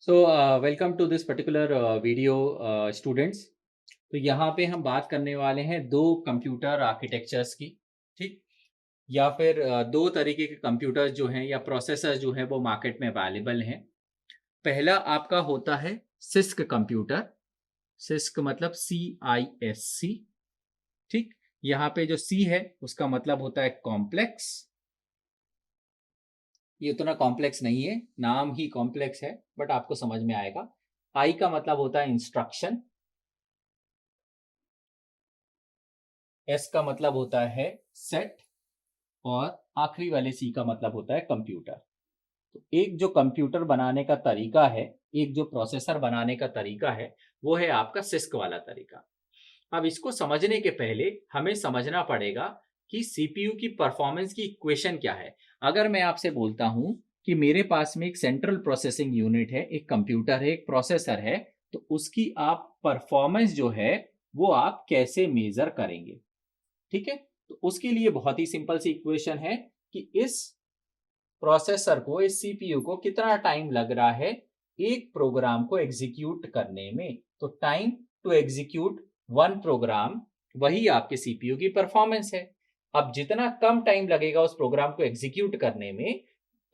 So welcome to this particular video students. तो यहाँ पे हम बात करने वाले हैं दो कंप्यूटर आर्किटेक्चर्स की। ठीक, या फिर दो तरीके के कंप्यूटर्स जो हैं या प्रोसेसर जो हैं वो मार्केट में अवेलेबल हैं। पहला आपका होता है सिस्क कंप्यूटर। सिस्क मतलब CISC। ठीक, यहाँ पे जो C है उसका मतलब होता है कॉम्प्लेक्स। ये उतना कॉम्प्लेक्स नहीं है, नाम ही कॉम्प्लेक्स है, बट आपको समझ में आएगा। आई का मतलब होता है इंस्ट्रक्शन। एस का मतलब होता है सेट। और आखिरी वाले सी का मतलब होता है कंप्यूटर। तो एक जो कंप्यूटर बनाने का तरीका है, एक जो प्रोसेसर बनाने का तरीका है, वो है आपका सिस्क वाला तरीका। अब इसको समझने के पहले हमें समझना पड़ेगा कि सीपीयू की परफॉर्मेंस की इक्वेशन क्या है। अगर मैं आपसे बोलता हूं कि मेरे पास में एक सेंट्रल प्रोसेसिंग यूनिट है, एक कंप्यूटर है, एक प्रोसेसर है, तो उसकी आप परफॉर्मेंस जो है वो आप कैसे मेजर करेंगे। ठीक है, तो उसके लिए बहुत ही सिंपल सी इक्वेशन है कि इस प्रोसेसर को, इस सीपीयू को कितना टाइम लग रहा है एक प्रोग्राम को एग्जीक्यूट करने में। तो time to execute one program, वही आपके सीपीयू की परफॉर्मेंस है। अब जितना कम टाइम लगेगा उस प्रोग्राम को एग्जीक्यूट करने में,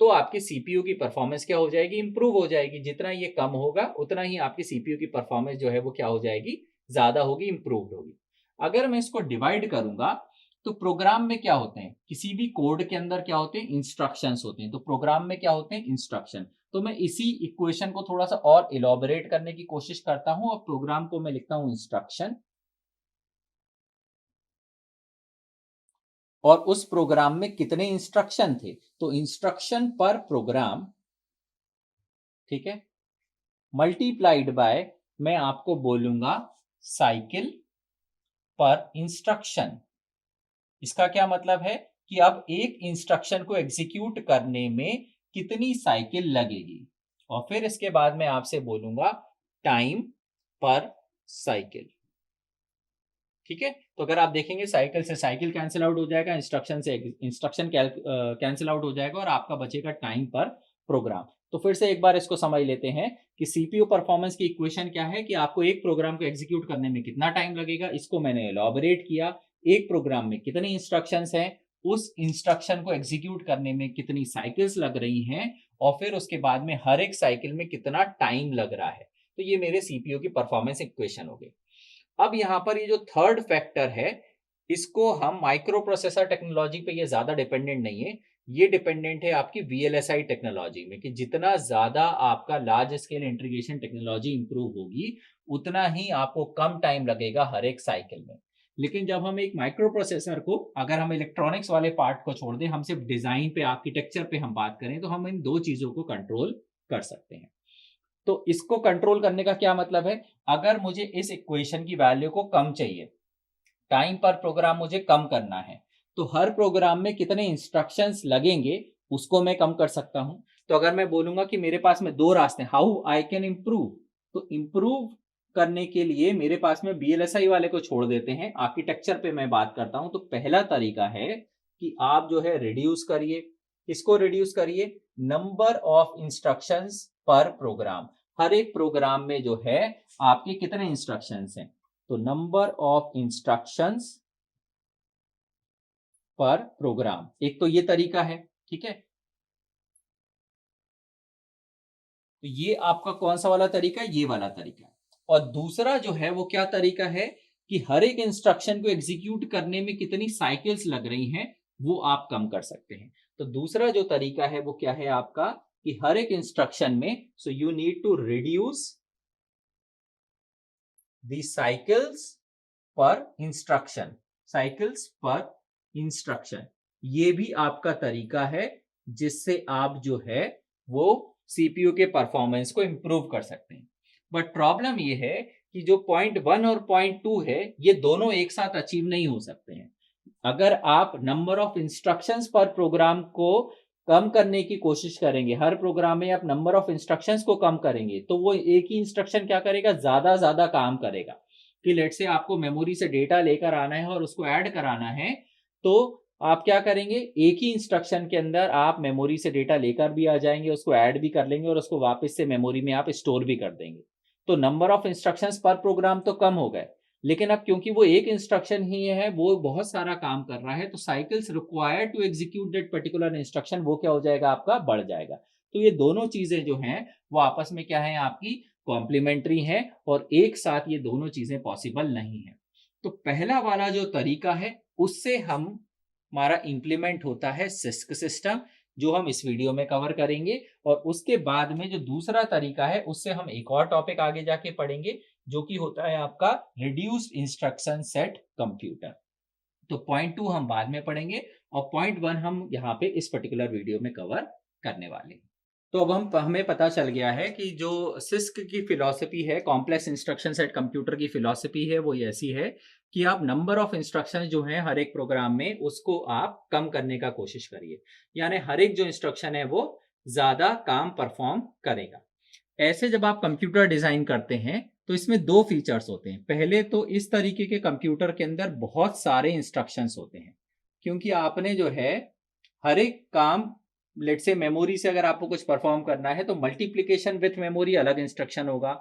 तो आपकी सीपीयू की परफॉर्मेंस क्या हो जाएगी, इंप्रूव हो जाएगी। जितना ये कम होगा उतना ही आपकी सीपीयू की परफॉर्मेंस जो है वो क्या हो जाएगी, ज्यादा होगी, इंप्रूव्ड होगी। अगर मैं इसको डिवाइड करूंगा तो प्रोग्राम में क्या होते हैं, किसी भी कोड के अंदर क्या होते हैं, इंस्ट्रक्शंस होते हैं। तो प्रोग्राम में क्या होते हैं, इंस्ट्रक्शन। तो मैं इसी इक्वेशन को थोड़ा सा और इलॉबरेट करने की कोशिश करता हूं और प्रोग्राम को मैं लिखता हूं इंस्ट्रक्शन। और उस प्रोग्राम में कितने इंस्ट्रक्शन थे, तो इंस्ट्रक्शन पर प्रोग्राम, ठीक है, मल्टीप्लाइड बाय, मैं आपको बोलूंगा साइकिल पर इंस्ट्रक्शन। इसका क्या मतलब है कि अब एक इंस्ट्रक्शन को एग्जीक्यूट करने में कितनी साइकिल लगेगी। और फिर इसके बाद मैं आपसे बोलूंगा टाइम पर साइकिल। ठीक है, तो अगर आप देखेंगे साइकिल से साइकिल कैंसिल आउट हो जाएगा, इंस्ट्रक्शन से इंस्ट्रक्शन कैंसिल आउट हो जाएगा और आपका बचेगा टाइम पर प्रोग्राम। तो फिर से एक बार इसको समझ लेते हैं कि सीपीयू परफॉर्मेंस की इक्वेशन क्या है कि आपको एक प्रोग्राम को एग्जीक्यूट करने में कितना टाइम लगेगा, इसको मैंने एलॉबरेट किया। एक प्रोग्राम में कितने इंस्ट्रक्शंस हैं, उस इंस्ट्रक्शन को एग्जीक्यूट करने में कितनी साइकिल्स लग रही हैं, और फिर उसके बाद में हर एक साइकिल में कितना टाइम लग रहा है। तो ये मेरे सीपीयू की परफॉर्मेंस इक्वेशन हो गई। अब यहां पर ये जो थर्ड फैक्टर है, इसको हम माइक्रो प्रोसेसर टेक्नोलॉजी पे, ये ज्यादा डिपेंडेंट नहीं है, ये डिपेंडेंट है आपकी VLSI टेक्नोलॉजी में, कि जितना ज्यादा आपका large scale integration technology improve होगी उतना ही आपको कम टाइम लगेगा हर एक साइकिल में। लेकिन जब हम एक माइक्रो प्रोसेसर को, अगर हम इलेक्ट्रॉनिक्स वाले पार्ट को छोड़ दें, हम सिर्फ डिजाइन पे, आर्किटेक्चर पे हम बात करें, तो हम इन दो चीजों को कंट्रोल कर सकते हैं। तो इसको कंट्रोल करने का क्या मतलब है, अगर मुझे इस इक्वेशन की वैल्यू को कम चाहिए, टाइम पर प्रोग्राम मुझे कम करना है, तो हर प्रोग्राम में कितने इंस्ट्रक्शंस लगेंगे उसको मैं कम कर सकता हूं। तो अगर मैं बोलूंगा कि मेरे पास में दो रास्ते, हाउ आई कैन इंप्रूव, तो इंप्रूव करने के लिए मेरे पास में VLSI वाले को छोड़ देते हैं, आर्किटेक्चर पे मैं बात करता हूं। तो पहला तरीका है कि आप जो है रिड्यूस करिए। किसको रिड्यूस करिए, नंबर ऑफ इंस्ट्रक्शंस पर प्रोग्राम। हर एक प्रोग्राम में जो है आपके कितने इंस्ट्रक्शंस हैं, तो नंबर ऑफ इंस्ट्रक्शंस पर प्रोग्राम। एक तो ये तरीका है, ठीक है। तो ये आपका कौन सा वाला तरीका है, ये वाला तरीका है। और दूसरा जो है वो क्या तरीका है कि हर एक इंस्ट्रक्शन को एग्जीक्यूट करने में कितनी साइकिल्स लग रही हैं वो आप कम कर सकते हैं। तो दूसरा जो तरीका है वो क्या है आपका, कि हर एक इंस्ट्रक्शन में, so you need to reduce the cycles per instruction. Cycles per instruction, ये भी आपका तरीका है जिससे आप जो है वो सीपीयू के परफॉर्मेंस को इंप्रूव कर सकते हैं। बट प्रॉब्लम ये है कि जो पॉइंट वन और पॉइंट टू है, ये दोनों एक साथ अचीव नहीं हो सकते हैं। अगर आप नंबर ऑफ इंस्ट्रक्शंस पर प्रोग्राम को कम करने की कोशिश करेंगे, हर प्रोग्राम में आप नंबर ऑफ इंस्ट्रक्शंस को कम करेंगे, तो वो एक ही इंस्ट्रक्शन क्या करेगा, ज्यादा ज्यादा काम करेगा। कि लेट से आपको मेमोरी से डेटा लेकर आना है और उसको ऐड कराना है, तो आप क्या करेंगे, एक ही इंस्ट्रक्शन के अंदर आप मेमोरी से डेटा लेकर भी आ जाएंगे, उसको ऐड भी कर लेंगे और उसको वापस से मेमोरी में आप स्टोर भी कर देंगे। तो नंबर ऑफ इंस्ट्रक्शंस पर प्रोग्राम तो कम हो गए, लेकिन अब क्योंकि वो एक इंस्ट्रक्शन ही है, वो बहुत सारा काम कर रहा है, तो cycles required to execute that particular instruction वो क्या हो जाएगा, आपका बढ़ जाएगा। तो ये दोनों चीजें जो हैं वो आपस में क्या है, आपकी कॉम्प्लीमेंट्री है, और एक साथ ये दोनों चीजें पॉसिबल नहीं है। तो पहला वाला जो तरीका है उससे हमारा इंप्लीमेंट होता है सिस्क सिस्टम, जो हम इस वीडियो में कवर करेंगे, और उसके बाद में जो दूसरा तरीका है उससे हम एक और टॉपिक आगे जाके पढ़ेंगे, जो कि होता है आपका रिड्यूस्ड इंस्ट्रक्शन सेट कंप्यूटर। तो पॉइंट 2 हम बाद में पढ़ेंगे, और पॉइंट 1 हम यहाँ पे इस पर्टिकुलर वीडियो में कवर करने वाले हैं। तो अब हमें पता चल गया है कि जो सिस्क की फिलॉसफी है, कॉम्प्लेक्स इंस्ट्रक्शन सेट कंप्यूटर की फिलॉसफी है, वो ऐसी है कि आप नंबर ऑफ इंस्ट्रक्शंस जो हैं हर एक प्रोग्राम में, उसको आप कम करने का कोशिश करिए, यानी हर एक जो इंस्ट्रक्शन है वो ज्यादा काम परफॉर्म करेगा। ऐसे जब आप कंप्यूटर डिजाइन करते हैं तो इसमें दो फीचर्स होते हैं। पहले तो इस तरीके के कंप्यूटर के अंदर बहुत सारे इंस्ट्रक्शंस होते हैं, क्योंकि आपने जो है हर एक काम, लेट से मेमोरी से अगर आपको कुछ परफॉर्म करना है तो मल्टीप्लीकेशन विथ मेमोरी अलग इंस्ट्रक्शन होगा,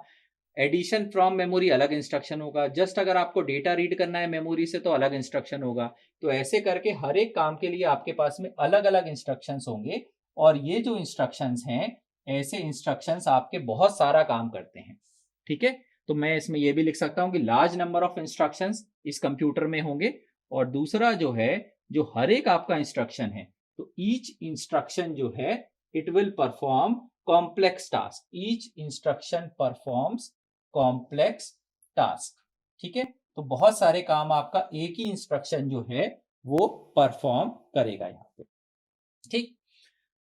एडिशन फ्रॉम मेमोरी अलग इंस्ट्रक्शन होगा, जस्ट अगर आपको डेटा रीड करना है मेमोरी से तो अलग इंस्ट्रक्शन होगा। तो ऐसे करके हर एक काम के लिए आपके पास में अलग अलग इंस्ट्रक्शंस होंगे, और ये जो इंस्ट्रक्शंस हैं, ऐसे इंस्ट्रक्शंस आपके बहुत सारा काम करते हैं। ठीक है, तो मैं इसमें यह भी लिख सकता हूं कि लार्ज नंबर ऑफ इंस्ट्रक्शंस इस कंप्यूटर में होंगे, और दूसरा जो है, जो हर एक आपका इंस्ट्रक्शन है, तो ईच इंस्ट्रक्शन जो है it will perform complex task, each instruction performs complex task. ठीक है, तो बहुत सारे काम आपका एक ही इंस्ट्रक्शन जो है वो परफॉर्म करेगा यहाँ पे। ठीक,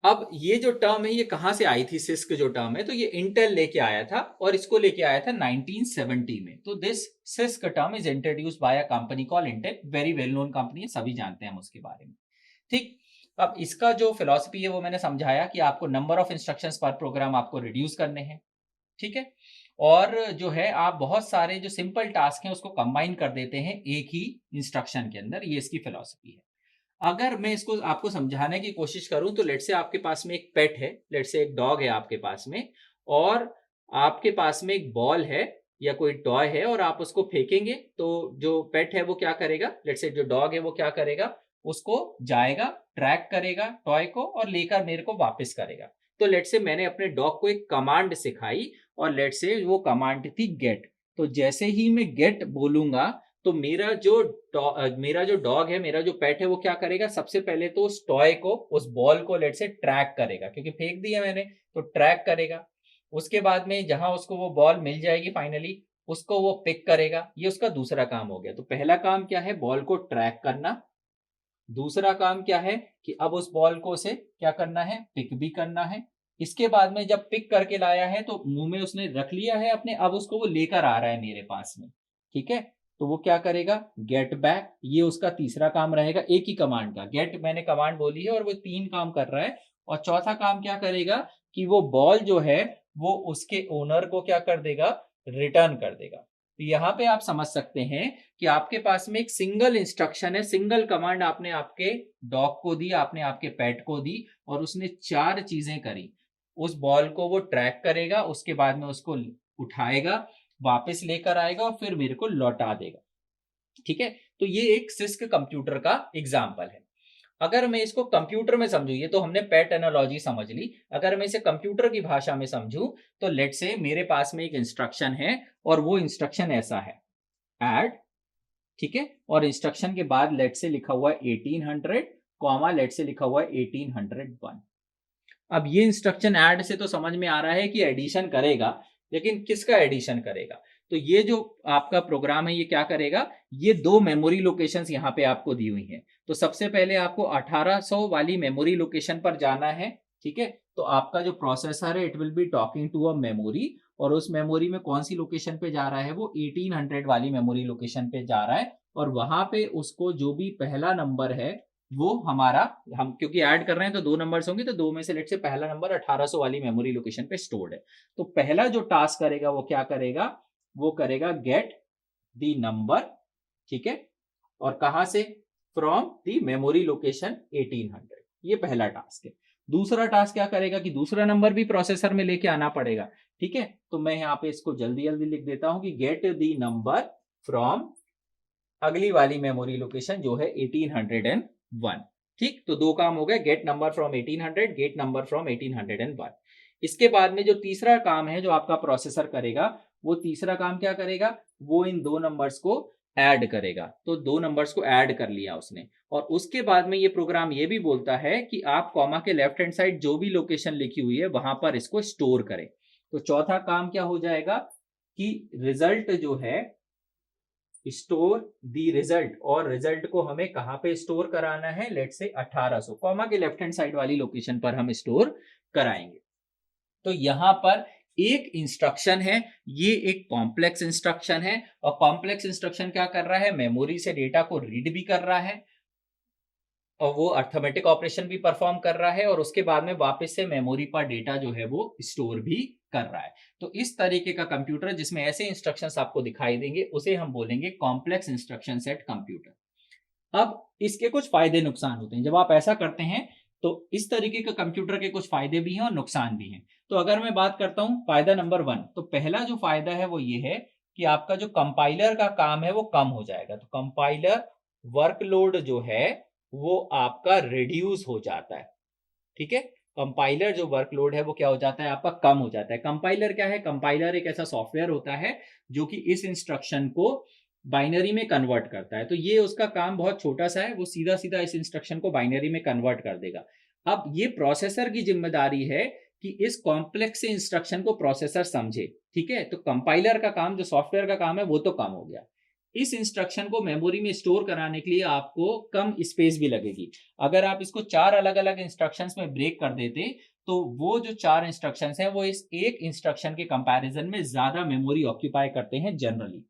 अब ये जो टर्म है ये कहां से आई थी, सिस्क जो टर्म है, तो ये इंटेल लेके आया था, और इसको लेके आया था 1970 में। तो this six term is introduced by a company call Intel, very well known company है, सभी जानते हैं हम उसके बारे में। ठीक, अब इसका जो फिलॉसफी है वो मैंने समझाया कि आपको नंबर ऑफ इंस्ट्रक्शंस पर प्रोग्राम आपको रिड्यूस करने हैं। ठीक है, और जो है आप बहुत सारे जो सिंपल टास्क हैं उसको कंबाइन कर देते हैं एक ही इंस्ट्रक्शन के अंदर, ये इसकी फिलॉसफी है। अगर मैं इसको आपको समझाने की कोशिश करूं तो लेट से आपके पास में एक पेट है, लेट से एक डॉग है आपके पास में, और आपके पास में एक बॉल है या कोई टॉय है, और आप उसको फेंकेंगे तो जो पेट है वो क्या करेगा, लेट से जो डॉग है वो क्या करेगा, उसको जाएगा, ट्रैक करेगा टॉय को और लेकर मेरे को वापस करेगा। तो लेट से मैंने अपने डॉग को एक कमांड सिखाई, और लेट से वो कमांड थी गेट। तो जैसे ही मैं गेट बोलूंगा तो मेरा जो डॉग है, मेरा जो पेट है, वो क्या करेगा, सबसे पहले तो उस टॉय को, उस बॉल को लेट से ट्रैक करेगा, क्योंकि फेंक दिया मैंने तो ट्रैक करेगा। उसके बाद में जहां उसको वो बॉल मिल जाएगी फाइनली, उसको वो पिक करेगा। ये उसका दूसरा काम हो गया। तो पहला काम क्या है, बॉल को ट्रैक करना। दूसरा काम क्या है कि अब उस बॉल को उसे क्या करना है, पिक भी करना है। इसके बाद में जब पिक करके लाया है तो मुंह में उसने रख लिया है अपने, अब उसको वो लेकर आ रहा है मेरे पास में। ठीक है, तो वो क्या करेगा, गेट बैक, ये उसका तीसरा काम रहेगा एक ही कमांड का। गेट मैंने कमांड बोली है और वो 3 काम कर रहा है। और चौथा काम क्या करेगा कि वो बॉल जो है वो उसके ओनर को क्या कर देगा, रिटर्न कर देगा। तो यहां पे आप समझ सकते हैं कि आपके पास में एक सिंगल इंस्ट्रक्शन है, सिंगल कमांड आपने आपके डॉग को दी, आपने आपके पेट को दी, और उसने 4 चीजें करी। उस बॉल को वो ट्रैक करेगा, उसके बाद में उसको उठाएगा, वापस लेकर आएगा और फिर मेरे को लौटा देगा। ठीक है, तो ये एक सिस्क कंप्यूटर का एग्जाम्पल है। अगर मैं इसको कंप्यूटर में समझू, ये तो हमने पेट एनालॉजी समझ ली, अगर मैं इसे कंप्यूटर की भाषा में समझू तो लेट से मेरे पास में एक इंस्ट्रक्शन है, और वो इंस्ट्रक्शन ऐसा है, ऐड। ठीक है, और इंस्ट्रक्शन के बाद लेट से लिखा हुआ है 1800 कॉमा, लेट से लिखा हुआ है 1801। अब ये इंस्ट्रक्शन ऐड से तो समझ में आ रहा है कि एडिशन करेगा, लेकिन किसका एडिशन करेगा, तो ये जो आपका प्रोग्राम है ये क्या करेगा, ये 2 मेमोरी लोकेशंस यहाँ पे आपको दी हुई हैं। तो सबसे पहले आपको 1800 वाली मेमोरी लोकेशन पर जाना है। ठीक है, तो आपका जो प्रोसेसर है it will be talking to a memory, और उस मेमोरी में कौन सी लोकेशन पे जा रहा है, वो 1800 वाली मेमोरी लोकेशन पे जा रहा है। और वहां पे उसको जो भी पहला नंबर है वो हमारा, हम क्योंकि ऐड कर रहे हैं तो 2 नंबर्स होंगे, तो 2 में से लेट से पहला नंबर 1800 वाली मेमोरी लोकेशन पे स्टोर्ड है। तो पहला जो टास्क करेगा वो क्या करेगा, वो करेगा गेट द नंबर। ठीक है, और कहां से, फ्रॉम द मेमोरी लोकेशन 1800। ये पहला टास्क है। दूसरा टास्क क्या करेगा कि दूसरा नंबर भी प्रोसेसर में लेके आना पड़ेगा। ठीक है, तो मैं यहाँ पे इसको जल्दी जल्दी लिख देता हूं कि गेट द नंबर फ्रॉम अगली वाली मेमोरी लोकेशन जो है 1801। ठीक, तो दो काम हो गए, get number from 1800, get number from 1801। इसके बाद में जो तीसरा काम है जो आपका प्रोसेसर करेगा, वो तीसरा काम क्या करेगा, वो इन दो नंबर्स को ऐड करेगा। तो दो नंबर्स को ऐड कर लिया उसने, और उसके बाद में ये प्रोग्राम ये भी बोलता है कि आप कॉमा के लेफ्ट हैंड साइड जो भी लोकेशन लिखी हुई है वहां पर इसको स्टोर करें। तो चौथा काम क्या हो जाएगा कि रिजल्ट जो है, स्टोर दी रिजल्ट, और रिजल्ट को हमें कहां पे स्टोर कराना है, लेट से 1800 कॉमा के लेफ्ट हैंड साइड वाली लोकेशन पर हम स्टोर कराएंगे। तो यहां पर एक इंस्ट्रक्शन है, ये एक कॉम्प्लेक्स इंस्ट्रक्शन है, और कॉम्प्लेक्स इंस्ट्रक्शन क्या कर रहा है, मेमोरी से डेटा को रीड भी कर रहा है और वो अर्थमेटिक ऑपरेशन भी परफॉर्म कर रहा है, और उसके बाद में वापस से मेमोरी पर डेटा जो है वो स्टोर भी कर रहा है। तो इस तरीके का कंप्यूटर जिसमें ऐसे इंस्ट्रक्शंस आपको दिखाई देंगे उसे हम बोलेंगे कॉम्प्लेक्स इंस्ट्रक्शन सेट कंप्यूटर। अब इसके कुछ फायदे नुकसान होते हैं जब आप ऐसा करते हैं। तो इस तरीके का कंप्यूटर के कुछ फायदे भी हैं और नुकसान भी हैं। तो अगर मैं बात करता हूं फायदा नंबर 1, तो पहला जो फायदा है वो ये है कि आपका जो कंपाइलर का काम है वो कम हो जाएगा। तो कंपाइलर वर्कलोड जो है वो आपका रिड्यूस हो जाता है। ठीक है, कंपाइलर जो वर्कलोड है वो क्या हो जाता है, आपका कम हो जाता है। कंपाइलर क्या है, कंपाइलर एक ऐसा सॉफ्टवेयर होता है जो कि इस इंस्ट्रक्शन को बाइनरी में कन्वर्ट करता है। तो ये उसका काम बहुत छोटा सा है, वो सीधा सीधा इस इंस्ट्रक्शन को बाइनरी में कन्वर्ट कर देगा। अब ये प्रोसेसर की जिम्मेदारी है कि इस कॉम्प्लेक्स इंस्ट्रक्शन को प्रोसेसर समझे। ठीक है, तो कंपाइलर का काम, जो सॉफ्टवेयर का काम है, वो तो कम हो गया। इस इंस्ट्रक्शन को मेमोरी में स्टोर कराने के लिए आपको कम स्पेस भी लगेगी। अगर आप इसको 4 अलग अलग इंस्ट्रक्शंस में ब्रेक कर देते तो वो जो 4 इंस्ट्रक्शंस हैं वो इस एक इंस्ट्रक्शन के कंपैरिजन में ज्यादा मेमोरी ऑक्यूपाई करते हैं जनरली।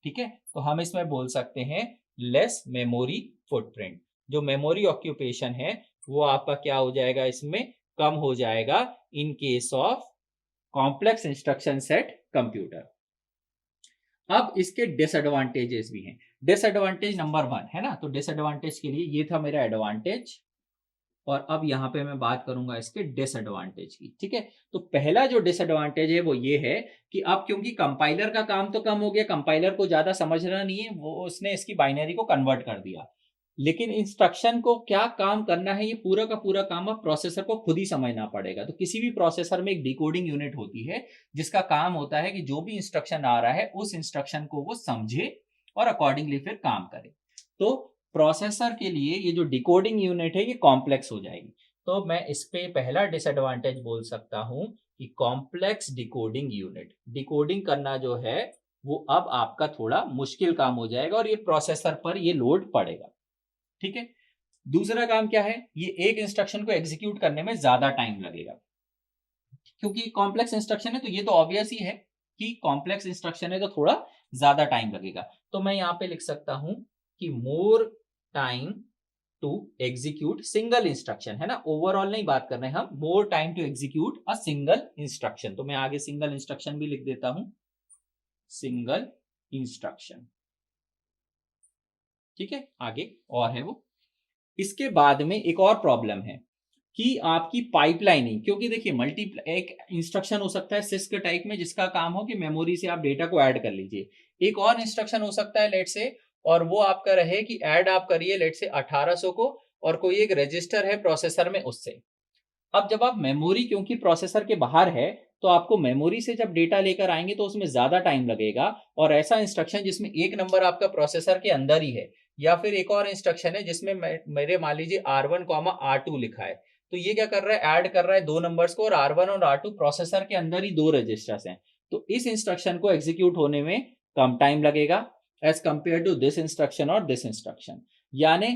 ठीक है, तो हम इसमें बोल सकते हैं लेस मेमोरी फुटप्रिंट। जो मेमोरी ऑक्यूपेशन है वो आपका क्या हो जाएगा, इसमें कम हो जाएगा in case of complex instruction set computer. अब इसके डिसएडवांटेजेस भी हैं। डिसएडवांटेज नंबर 1 है ना, तो डिसएडवांटेज के लिए ये था मेरा एडवांटेज, और अब यहां पे मैं बात करूंगा इसके डिसएडवांटेज की। ठीक है, तो पहला जो डिसएडवांटेज है वो ये है कि अब क्योंकि कंपाइलर का काम तो कम हो गया, कंपाइलर को ज्यादा समझना नहीं है, वो उसने इसकी बाइनरी को कन्वर्ट कर दिया, लेकिन इंस्ट्रक्शन को क्या काम करना है ये पूरा का पूरा काम अब प्रोसेसर को खुद ही समझना पड़ेगा। तो किसी भी प्रोसेसर में एक डिकोडिंग यूनिट होती है जिसका काम होता है कि जो भी इंस्ट्रक्शन आ रहा है उस इंस्ट्रक्शन को वो समझे और अकॉर्डिंगली फिर काम करे। तो प्रोसेसर के लिए ये जो डिकोडिंग यूनिट है ये कॉम्प्लेक्स हो जाएगी। तो मैं इस पे पहला डिसएडवांटेज बोल सकता हूं कि कॉम्प्लेक्स डिकोडिंग यूनिट, डिकोडिंग करना जो है वो अब आपका थोड़ा मुश्किल काम हो जाएगा और ये प्रोसेसर पर ये लोड पड़ेगा। ठीक है, दूसरा काम क्या है, ये एक इंस्ट्रक्शन को एग्जीक्यूट करने में ज्यादा टाइम लगेगा। क्योंकि कॉम्प्लेक्स इंस्ट्रक्शन है तो ये तो ऑब्वियस ही है कि कॉम्प्लेक्स इंस्ट्रक्शन है तो थोड़ा ज्यादा टाइम लगेगा। तो मैं यहां पे लिख सकता हूं कि more time to execute single instruction, है ना, ओवरऑल नहीं बात कर रहे हैं हम, more time to execute a single instruction. तो मैं आगे सिंगल इंस्ट्रक्शन भी लिख देता हूं, सिंगल इंस्ट्रक्शन। ठीक है, आगे और है वो। इसके बाद में एक और प्रॉब्लम है कि आपकी पाइपलाइनिंग, क्योंकि देखिए मल्टी एक इंस्ट्रक्शन हो सकता है सिस्क टाइप में जिसका काम हो कि मेमोरी से आप डेटा को ऐड कर लीजिए। एक और इंस्ट्रक्शन हो सकता है लेट से, और वो आपका रहे कि ऐड आप करिए लेट से 1800 को, और कोई एक रजिस्टर है प्रोसेसर में उससे। अब जब आप मेमोरी, क्योंकि प्रोसेसर के बाहर है, तो आपको मेमोरी से जब डेटा लेकर आएंगे तो उसमें ज्यादा टाइम लगेगा। और ऐसा इंस्ट्रक्शन जिसमें एक नंबर आपका प्रोसेसर के अंदर ही है, या फिर एक और इंस्ट्रक्शन है जिसमें मेरे मान लीजिए R1, R2 लिखा है, तो ये क्या कर रहा है, ऐड कर रहा है दो नंबर्स को, और R1 और R2 प्रोसेसर के अंदर ही दो रजिस्टर्स हैं। तो इस इंस्ट्रक्शन को एग्जीक्यूट होने में कम टाइम लगेगा as compare to this instruction और दिस इंस्ट्रक्शन। यानी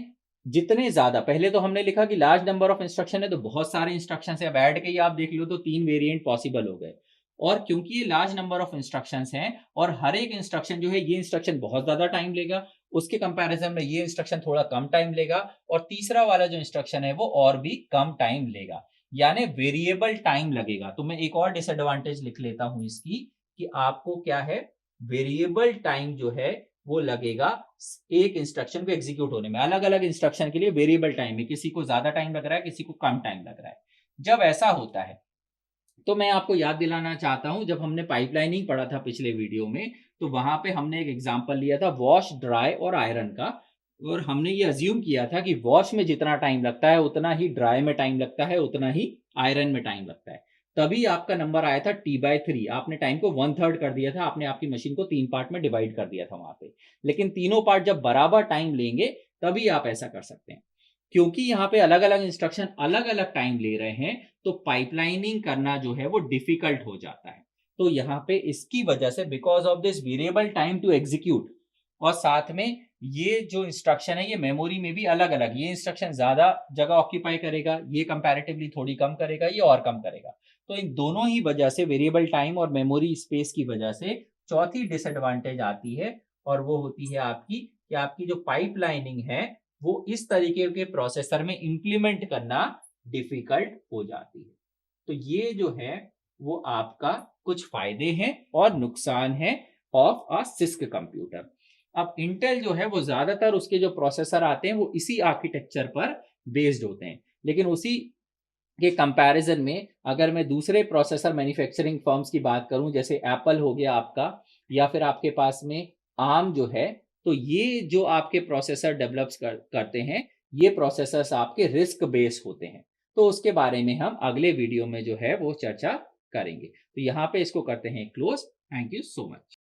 जितने ज्यादा, पहले तो हमने लिखा कि लार्ज नंबर ऑफ इंस्ट्रक्शन है तो बहुत सारे इंस्ट्रक्शन है, अब ऐड के ही आप देख लो तो 3 वेरिएंट पॉसिबल हो गए। और क्योंकि ये लार्ज नंबर ऑफ इंस्ट्रक्शंस हैं और हर एक इंस्ट्रक्शन जो है, ये इंस्ट्रक्शन बहुत ज्यादा टाइम लेगा, उसके कंपैरिजन में ये इंस्ट्रक्शन थोड़ा कम टाइम लेगा, और तीसरा वाला जो इंस्ट्रक्शन है वो और भी कम टाइम लेगा, यानी वेरिएबल टाइम लगेगा। तो मैं एक और डिसएडवांटेज लिख लेता हूं इसकी, कि आपको क्या है, वेरिएबल टाइम जो है वो लगेगा एक इंस्ट्रक्शन को एग्जीक्यूट होने में। अलग अलग इंस्ट्रक्शन के लिए वेरिएबल टाइम है, किसी को ज्यादा टाइम लग रहा है, किसी को कम टाइम लग रहा है। जब ऐसा होता है तो मैं आपको याद दिलाना चाहता हूं, जब हमने पाइपलाइनिंग पढ़ा था पिछले वीडियो में, तो वहां पे हमने एक एग्जांपल लिया था वॉश, ड्राई और आयरन का, और हमने ये अज्यूम किया था कि वॉश में जितना टाइम लगता है उतना ही ड्राई में टाइम लगता है, उतना ही आयरन में टाइम लगता है। तभी आपका नंबर आया था T/3। आपने टाइम को 1/3 कर दिया था, आपने आपकी मशीन को 3 पार्ट में डिवाइड कर दिया था वहां पे। लेकिन तीनों पार्ट जब बराबर टाइम लेंगे तभी आप ऐसा कर सकते हैं। क्योंकि यहाँ पे अलग अलग इंस्ट्रक्शन अलग अलग टाइम ले रहे हैं, तो पाइपलाइनिंग करना जो है वो डिफिकल्ट हो जाता है। तो यहाँ पे इसकी वजह से, because of this variable time to execute, और साथ में ये जो इंस्ट्रक्शन है ये मेमोरी में भी अलग अलग, ये इंस्ट्रक्शन ज्यादा जगह ऑक्यूपाई करेगा, ये कंपैरेटिवली थोड़ी कम करेगा, ये और कम करेगा। तो इन दोनों ही वजह से, वेरिएबल टाइम और मेमोरी स्पेस की वजह से, चौथी डिसएडवांटेज आती है, और वो होती है आपकी कि आपकी जो पाइपलाइनिंग है वो इस तरीके के प्रोसेसर में इंप्लीमेंट करना डिफिकल्ट हो जाती है। तो ये जो है वो आपका कुछ फायदे हैं और नुकसान है ऑफ अ सिस्क कंप्यूटर। अब इंटेल जो है वो ज्यादातर उसके जो प्रोसेसर आते हैं वो इसी आर्किटेक्चर पर बेस्ड होते हैं, लेकिन उसी के कंपैरिजन में अगर मैं दूसरे प्रोसेसर मैन्युफैक्चरिंग फर्म्स की बात करूं, जैसे एप्पल हो गया आपका, या फिर आपके पास में आर्म जो है, तो ये जो आपके प्रोसेसर डेवलप्स करते हैं, ये प्रोसेसर्स आपके रिस्क बेस होते हैं। तो उसके बारे में हम अगले वीडियो में जो है वो चर्चा करेंगे। तो यहाँ पे इसको करते हैं close. Thank you so much.